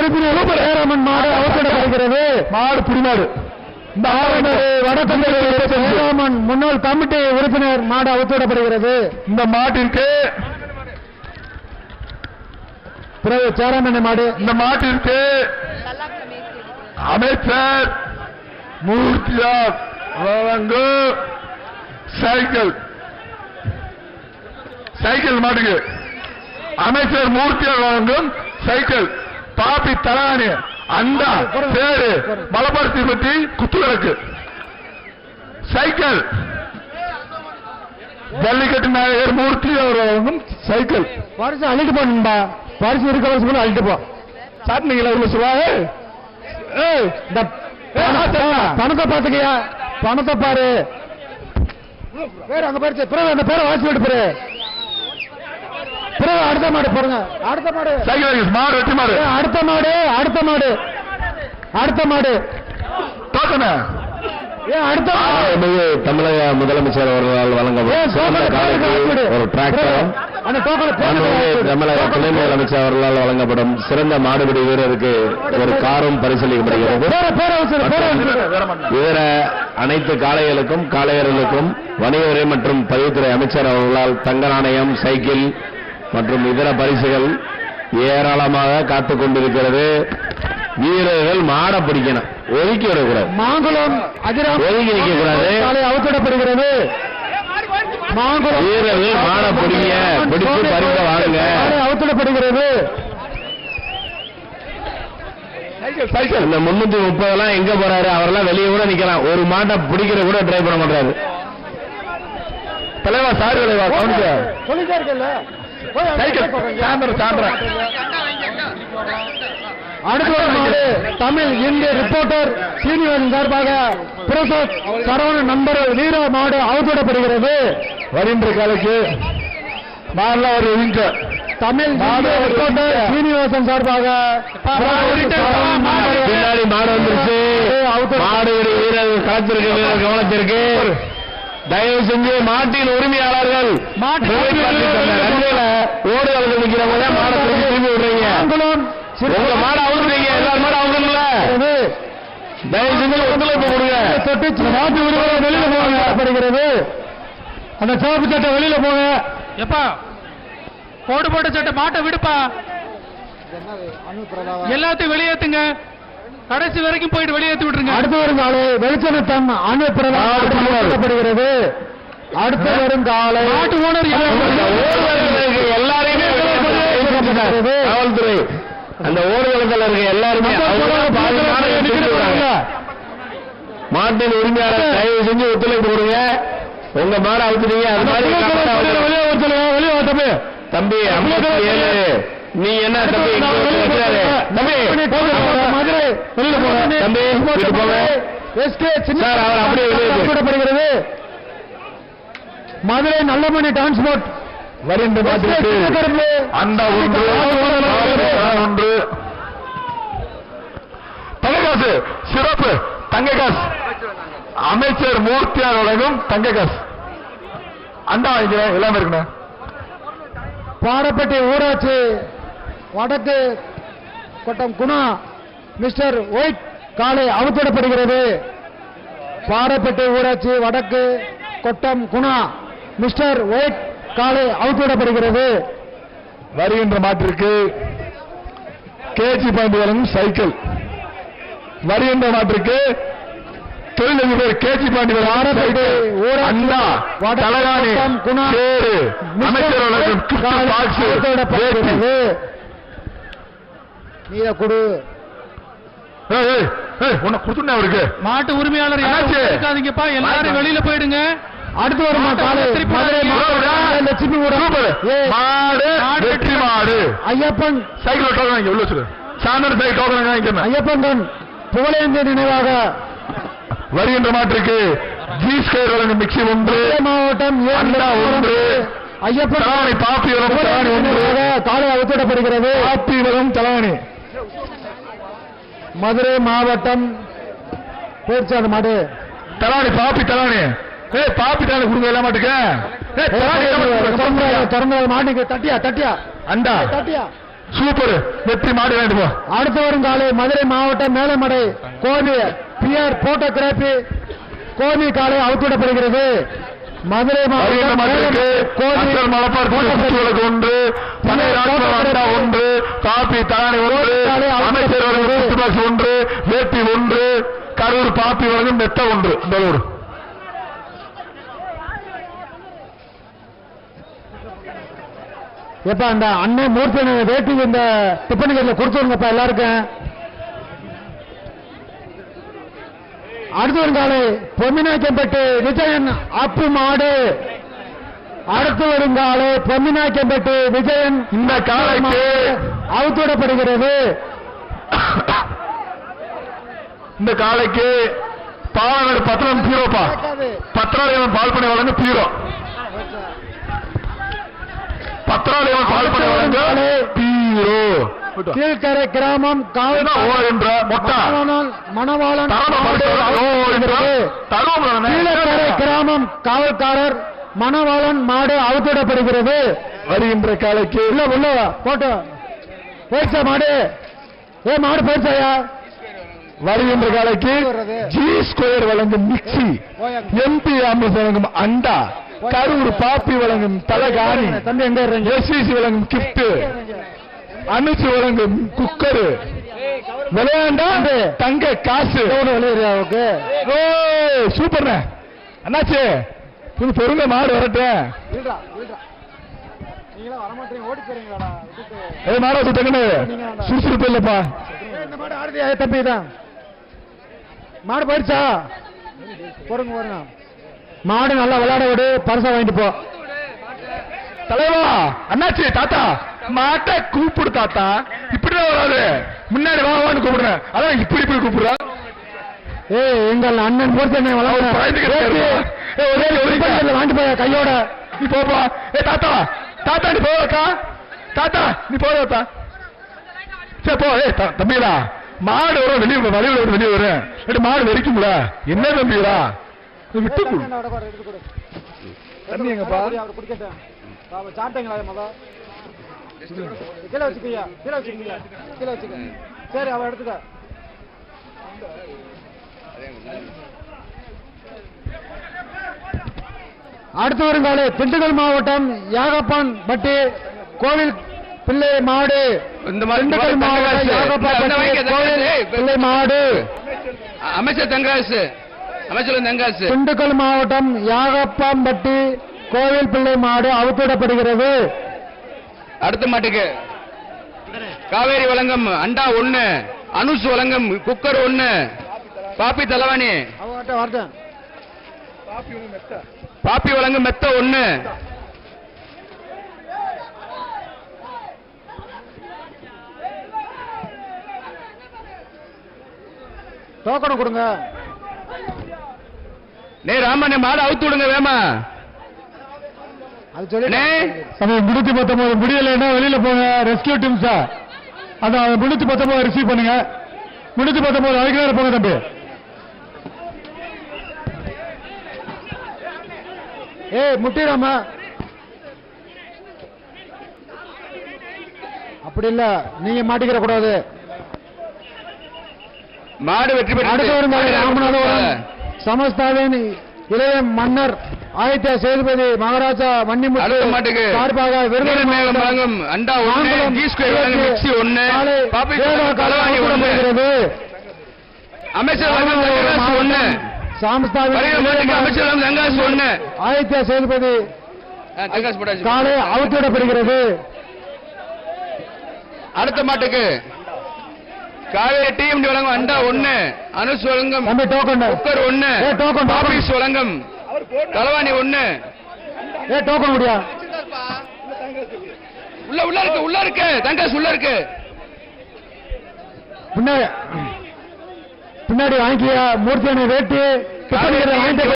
உறுப்பினர் சேராமன் மாடு அவுத்திடப்படுகிறது. மாடு புடிமாடு. இந்த வடக்கம்பி சேராமன் முன்னாள் கமிட்டி உறுப்பினர் மாடு அவுத்திடப்படுகிறது. இந்த மாட்டிற்கு பிறகு சேராமன் மாடு. இந்த மாட்டிற்கு அமைச்சர் மூர்த்தியார் வழங்கும் சைக்கிள் மாட்டுக்கு அமைச்சர் மூர்த்தியார் வழங்கும் சைக்கிள். பாப்பி தலானி அண்டா பேரு மலபார் திருப்பதி குத்துவிளக்கு சைக்கிள். ஜல்லிக்கட்டு நாயகர் மூர்த்தி அவர் வழங்கும் சைக்கிள். பரிசு அள்ளிட்டு போன்பா. பரிசு இருக்க வருஷம் அள்ளிட்டு போ. சாட்டினீங்களா சொல்லுவாங்க. பணத்தை பாத்துக்கியா? பணத்தை பாரு. பேர் அங்க பரிசு பிறகு அந்த பேரை வாசி விட்டு போரு. பிறகு அடுத்த மாடு பாருங்க. அடுத்த மாடு மாடு வெட்டி மாடு. அடுத்த மாடு அடுத்த மாடு அடுத்த மாடு டோக்கன அடுத்த தமிழக முதலமைச்சர் அவர்களால் வழங்கப்படும் ஒரு டிராக்டர். தமிழக துணை முதலமைச்சர் அவர்களால் வழங்கப்படும் சிறந்த மாடுபிடி வீரருக்கு ஒரு காரும் பரிசீலிக்கப்படுகிறது. இதர அனைத்து காளைகளுக்கும் காளையர்களுக்கும் வணிகவரி மற்றும் பதிவுத்துறை அமைச்சர் அவர்களால் தங்க நாணயம் சைக்கிள் மற்றும் இதர பரிசுகள் ஏராளமாக காத்துக் கொண்டிருக்கிறது. வீரர்கள் மாட பிடிக்கணும், ஒதுக்கி விடக்கூடாது. மாங்குளம் ஒதுக்கி நிற்கக்கூடாது. அவுத்திடப்படுகிறது. வீரர்கள் மாட பிடிச்சு பரிசு வாங்க. அவுத்திடப்படுகிறது. இந்த 330 எங்க போறாரு? அவரெல்லாம் வெளியே கூட நிக்கலாம். ஒரு மாட்டை பிடிக்கிற கூட ட்ரை பண்ண மாட்டாரு. தலைவா சார் தலைவா கவனிக்க சொல்லிட்டே இருக்கல. தமிழ் இந்திய ரிப்போர்ட்டர் சீனிவாசன் சார்பாக பிரசாத் சரவணன் நண்பர் வீர மாடு அவுத்திடப்படுகிறது. வருகின்ற காலைக்கு ஒரு தமிழ் ரிப்போர்ட்டர் சீனிவாசன் சார்பாக பின்னாடி மாடு வந்துருச்சு. மாடு வீரர்கள் களத்திற்கு வீரர் கவனத்திற்கு தயவு செஞ்சு மாட்டின் உரிமையாளர்கள் ஓடு அளவு நிற்கிறவங்க மாடை திரும்பி விடுறீங்க. உங்க மாடை அவுக்குறீங்க. எல்லாரும் மாடை அவுக்குறீங்கள தயவு செஞ்சு ஒத்துழைப்பு கொடுங்க. மாட்டு உரிமையாளர் வெளியில போகப்படுகிறது. அந்த சிவப்பு சட்டை வெளியில போங்க. எப்பா கோடு போட்ட சட்டை மாட்டை விடுப்பா. எல்லாத்தையும் வெளியேத்துங்க. கடைசி வரைக்கும் போயிட்டு வெளியேற்றி விட்டுருங்க. அடுத்து வரும் காலை வெளிச்சனத்தம் அனுப்புறது. அடுத்து வரும் காலை நாட்டு ஓனர் எல்லாரையுமே காவல்துறை அந்த ஓடுகளத்தில் இருக்க எல்லாருமே மாட்டின் உரிமையாளர் தயவு செஞ்சு ஒத்துழைப்பு கொடுங்க. உங்க மாட அவுத்துறீங்க. அது மாதிரி தம்பி 57 நீ என்ன தம்பி அப்படியே மதுரை நல்லமணி டிரான்ஸ்போர்ட் வருகின்ற அந்த ஒன்று தங்ககாசு சிறப்பு தங்ககாசு அமைச்சர் மூர்த்தியார் வழங்கும் தங்ககாசு அண்டா வாங்கிக்கிறேன். எல்லாமே இருக்குண்ணே. பாடப்பட்டி ஊராட்சி வடக்கு கொட்டம் குணா மிஸ்டர் ஒயிட் காலை அவுத்திடப்படுகிறது. பாடப்பட்டி ஊராட்சி வடக்கு கொட்டம் குணா மிஸ்டர் ஒயிட் காலை அவுத்திடப்படுகிறது. வருகின்ற மாட்டிற்கு கேஜி பாயிண்ட் வழங்கும் சைக்கிள். வருகின்ற மாட்டிற்கு தொழிலதிபர் கேஜி பாண்டி அண்ணா தலகாணி அமைச்சர் அவருக்கு மாட்டு உரிமையாளர் இருக்காதீங்கப்பா. எல்லாரும் வெளியில போயிடுங்க. அடுத்து வரும் வெற்றி மாடு ஐயப்பன் சைக்கிள் டோக்கன் எவ்வளவு சொல்லு சாயந்தரம் சைக்கிள் டோக்கன் ஐயப்பன் புகழேந்திய நினைவாக வருகின்ற மாட்டிற்கு ஜீஸ்கர் வழங்கும் மிக்சி 1 மாவட்டம் ஒன்று ஐயப்பன் பாப்பி வரும் தலானி 1 காலை அவுத்திடப்படுகிறது. பாப்பி வரும் தலானி மதுரை மாவட்டம் பேர்ச்சாடு மாடு தலானி பாப்பி தலானி பாப்பி தலானி கொடுங்க எல்லாம் மாட்டுக்கு திறந்த மாட்டுக்கு தட்டியா தட்டியா அண்டா தட்டியா சூப்பர், வெற்றி மாடு வாங்கிட்டு போ. அடுத்து வரும் காலை மதுரை மாவட்டம் மேலமடை கோபி பிஆர் போட்டோகிராபி கோபி காலை அவுத்துவிடப்படுகிறது. மதுரை மாவட்டம் ஒன்று, ஒன்று, பாப்பி தானி ஒன்று, அமைச்சர் ஒன்று, வேட்டி ஒன்று, கரூர் பாப்பி வழங்கும் மெத்த ஒன்று. பெங்களூர் எப்ப அந்த அண்ணன் மூர்த்தி வேட்டி இந்த டிஃபன் கடையில் கொடுத்துருங்கப்பா எல்லாருக்கும். அடுத்த ஒரு காலை பொம்மிநாயக்கம்பட்டு விஜயன் அப்பு மாடு. அடுத்து வரும் காலை பொம்மிநாயக்கம்பட்டு விஜயன் இந்த காலைக்கு அவுத்துவிடப்படுகிறது. இந்த காலைக்கு பாலநாடு பத்திரம் பீரோப்பா, பத்திராலயம் பால்பனை வழங்க பீரோ, பத்திராலயம் பால்பனை வழங்க பீரோ. கீழ்கரை கிராமம் என்ற மொட்டா மணவாளன் கீழக்கரை கிராமம் காவல்காரர் மணவாளன் மாடு அவுத்துவிடப்படுகிறது. வருகின்ற காலைக்கு உள்ள போட்டோ போயிடுச்சா மாடு? மாடு போயிடுச்சாயா? வருகின்ற காலைக்கு ஜி ஸ்கொயர் வழங்கும் மிக்சி, எம்பி ஆம்புலன்ஸ் வழங்கும் அண்டா, கரூர் பாப்பி வழங்கும் தலகாணி, எஸ்சிசி வழங்கும் கிஃப்ட், அனுசு வழங்கும் குக்கரு, விளையாண்டா தங்க காசு. சூப்பர் அண்ணாச்சு, பொருங்க மாடு வரட்டேன். மாட சுத்தங்கன்னு சுறுசுறுப்பு இல்லப்பா. தம்பி தான் மாடு போயிடுச்சா? பொறுங்க வருங்க, மாடு நல்லா விளையாட விடு, பரிசா வாங்கிட்டு போ. தலைவா அண்ணாச்சி தாத்தா மாட்டை கூப்பிடு தாத்தா, இப்படிதான் வராது, முன்னாடி வான்னு கூப்பிடுறேன், அதான் இப்படி இப்படி கூப்பிடுறா. எங்கள் அண்ணன் போட்டு வாங்கிட்டு போய கையோட நீ போப்பா. தாத்தா தாத்தா நீ போவக்கா, தாத்தா நீ போவா. சரி போ. தம்பிடா மாடு வரும், வெளியே வழியில் வெளியே வரும், மாடு வெறிக்கும்ல, என்ன தம்பிடா விட்டு தண்ணி எங்கப்பா சாப்பிட்டீங்களா? கீழே வச்சுக்கீங்க, கீழே வச்சுக்கீங்க, கீழே வச்சுக்க. சரி அவ எடுத்துக்க. அடுத்து வரும் காலை திண்டுக்கல் மாவட்டம் யாகப்பான் பட்டி கோவில் பிள்ளை மாடு. திண்டுக்கல் மாவட்டம் யாகப்பான் கோவில் பிள்ளை மாடு. அமைச்சர் தங்கராசு, அமைச்சர் தங்கராசு. திண்டுக்கல் மாவட்டம் யாகப்பாம்பட்டி கோவில் பிள்ளை மாடு அவுத்துவிடப்படுகிறது. அடுத்த மாட்டுக்கு காவேரி வழங்கம் அண்டா ஒண்ணு, அனுசு வழங்கம் குக்கர் ஒண்ணு, பாப்பி தலவாணி, பாப்பி வழங்கும் மெத்த ஒண்ணு. டோக்கன் கொடுங்க. ராமண்ணே மாடு அவுத்து விடுங்க வேமா. அது சொல்லி 319 முடியலைன்னா வெளியில போங்க, ரெஸ்கியூ டீம்ஸா. அதான் 319 ரிசீவ் பண்ணுங்க. 319 அதுக்கு நேரம் போங்க தம்பி. முட்டிடாம அப்படி இல்ல, நீங்க மாட்டிக்கிற கூடாது. மாடு வெற்றி பெற்று ராமநாதபுரம் சமஸ்தாவின் இளைய மன்னர் ஆதித்ய சேதுபதி மகாராஜா வன்னிமுத்து சார்பாக வழங்கும் அண்டா ஒன்று, மிக்சி ஒன்று, அமைச்சர் ஒன்று, அமைச்சர் தங்காசு ஒன்று, ஆதித்ய சேதுபதி காலை அவுத்துவிடப்படுகிறது. அடுத்த மாட்டுக்கு காவேரி டீம் வழங்கும் அண்டா ஒண்ணு, அனுசு வழங்கும் குக்கர் ஒண்ணு, ஆபீஸ் வழங்கும் தலவாணி ஒண்ணு. டோக்கன் முடியா? உள்ள இருக்கு தங்காசு உள்ள இருக்கு. பின்னாடி வாங்கிய மூர்த்தியான வேட்டி